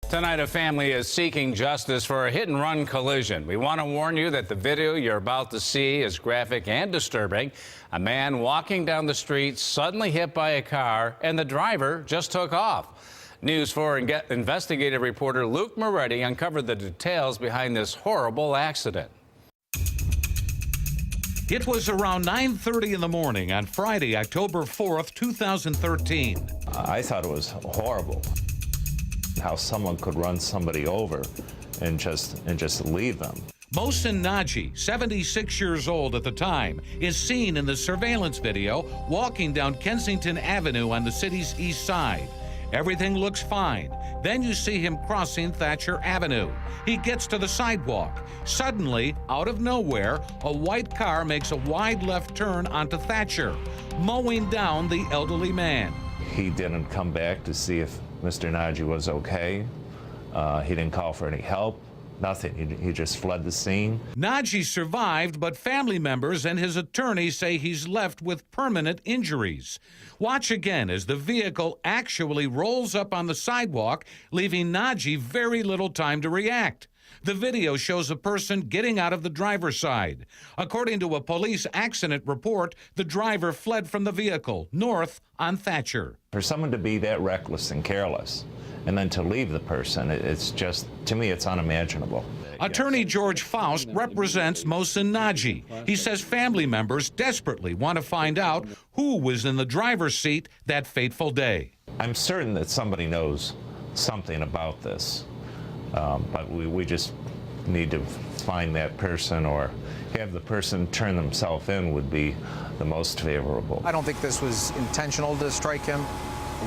Tonight, a family is seeking justice for a hit-and-run collision. We want to warn you that the video you're about to see is graphic and disturbing. A man walking down the street suddenly hit by a car, and the driver just took off. News 4 investigative reporter Luke Moretti uncovered the details behind this horrible accident. It was around 9:30 in the morning on Friday, October 4th, 2013. I thought it was horrible how someone could run somebody over and just leave them. Mohsin Nagi, 76 years old at the time, is seen in the surveillance video walking down Kensington Avenue on the city's east side. Everything looks fine. Then you see him crossing Thatcher Avenue. He gets to the sidewalk. Suddenly, out of nowhere, a white car makes a wide left turn onto Thatcher, mowing down the elderly man. He didn't come back to see if Mr. Nagi was okay. He didn't call for any help. Nothing. He just fled the scene. Nagi survived, but family members and his attorney say he's left with permanent injuries. Watch again as the vehicle actually rolls up on the sidewalk, leaving Nagi very little time to react. The video shows a person getting out of the driver's side. According to a police accident report, the driver fled from the vehicle north on Thatcher. For someone to be that reckless and careless and then to leave the person, it's just, to me, it's unimaginable. Attorney George Faust represents Mohsin Nagi. He says family members desperately want to find out who was in the driver's seat that fateful day. I'm certain that somebody knows something about this. But we just need to find that person, or have the person turn themselves in would be the most favorable. I don't think this was intentional to strike him.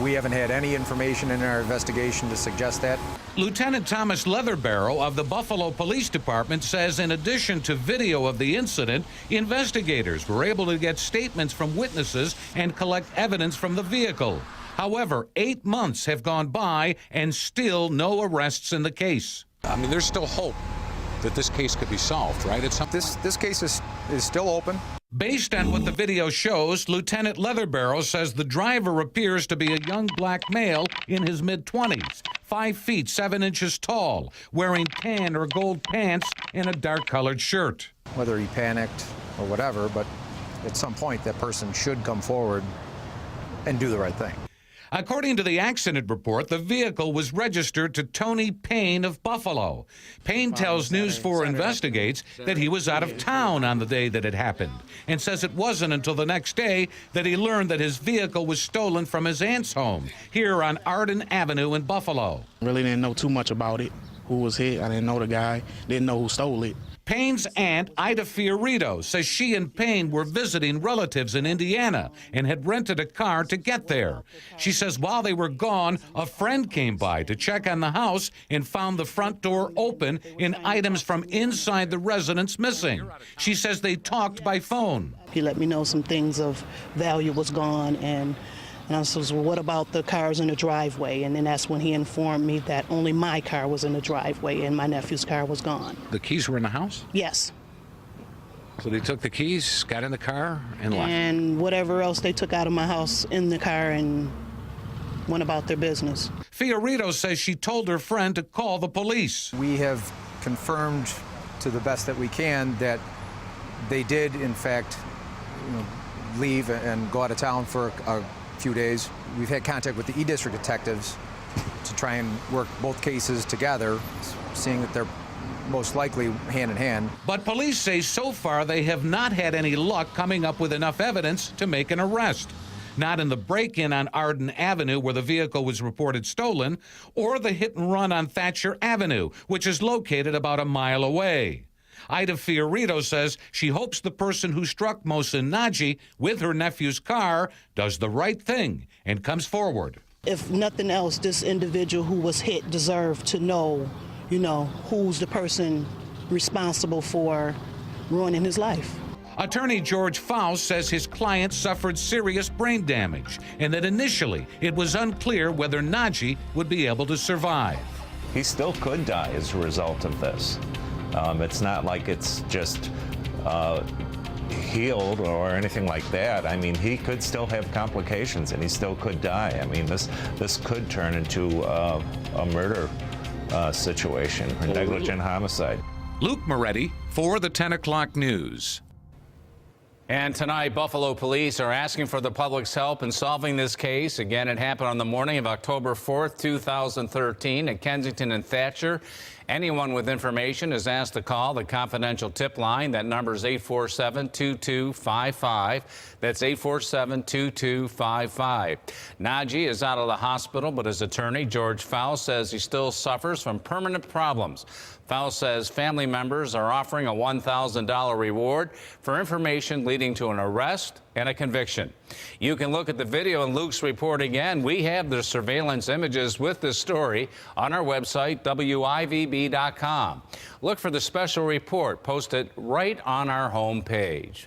We haven't had any information in our investigation to suggest that. Lieutenant Thomas Leatherbarrow of the Buffalo Police Department says in addition to video of the incident, investigators were able to get statements from witnesses and collect evidence from the vehicle. However, 8 months have gone by and still no arrests in the case. I mean, there's still hope that this case could be solved, right? This case is still open. Based on what the video shows, Lieutenant Leatherbarrow says the driver appears to be a young black male in his mid-20s, 5 feet 7 inches tall, wearing tan or gold pants and a dark-colored shirt. Whether he panicked or whatever, but at some point that person should come forward and do the right thing. According to the accident report, the vehicle was registered to Tony Payne of Buffalo. Payne tells News 4 investigates that he was out of town on the day that it happened, and says it wasn't until the next day that he learned that his vehicle was stolen from his aunt's home here on Arden Avenue in Buffalo. Really didn't know too much about it, who was hit. I didn't know the guy, didn't know who stole it. Payne's aunt, Ida Fiorito, says she and Payne were visiting relatives in Indiana and had rented a car to get there. She says while they were gone, a friend came by to check on the house and found the front door open and items from inside the residence missing. She says they talked by phone. He let me know some things of value was gone, and I said, well, what about the cars in the driveway? And then that's when he informed me that only my car was in the driveway and my nephew's car was gone. The keys were in the house? Yes. So they took the keys, got in the car, and left? And whatever else they took out of my house in the car and went about their business. Fiorito says she told her friend to call the police. We have confirmed to the best that we can that they did, in fact, leave and go out of town for a few days. We've had contact with the E-District detectives to try and work both cases together, seeing that they're most likely hand in hand. But police say so far they have not had any luck coming up with enough evidence to make an arrest. Not in the break-in on Arden Avenue where the vehicle was reported stolen, or the hit-and-run on Thatcher Avenue, which is located about a mile away. Ida Fiorito says she hopes the person who struck Mohsin Nagi with her nephew's car does the right thing and comes forward. If nothing else, this individual who was hit deserved to know, who's the person responsible for ruining his life. Attorney George Faust says his client suffered serious brain damage and that initially it was unclear whether Nagi would be able to survive. He still could die as a result of this. It's not like it's just healed or anything like that. I mean, he could still have complications and he still could die. I mean, this could turn into a murder situation, a negligent homicide. Luke Moretti for the 10 o'clock news. And tonight, Buffalo police are asking for the public's help in solving this case. Again, it happened on the morning of October 4th, 2013 at Kensington and Thatcher. Anyone with information is asked to call the confidential tip line. That number is 847-2255. That's 847-2255. Nagi is out of the hospital, but his attorney, George Faust, says he still suffers from permanent problems. Faust says family members are offering a $1,000 reward for information leading to an arrest and a conviction. You can look at the video in Luke's report again. We have the surveillance images with this story on our website, WIVB.com. Look for the special report posted right on our homepage.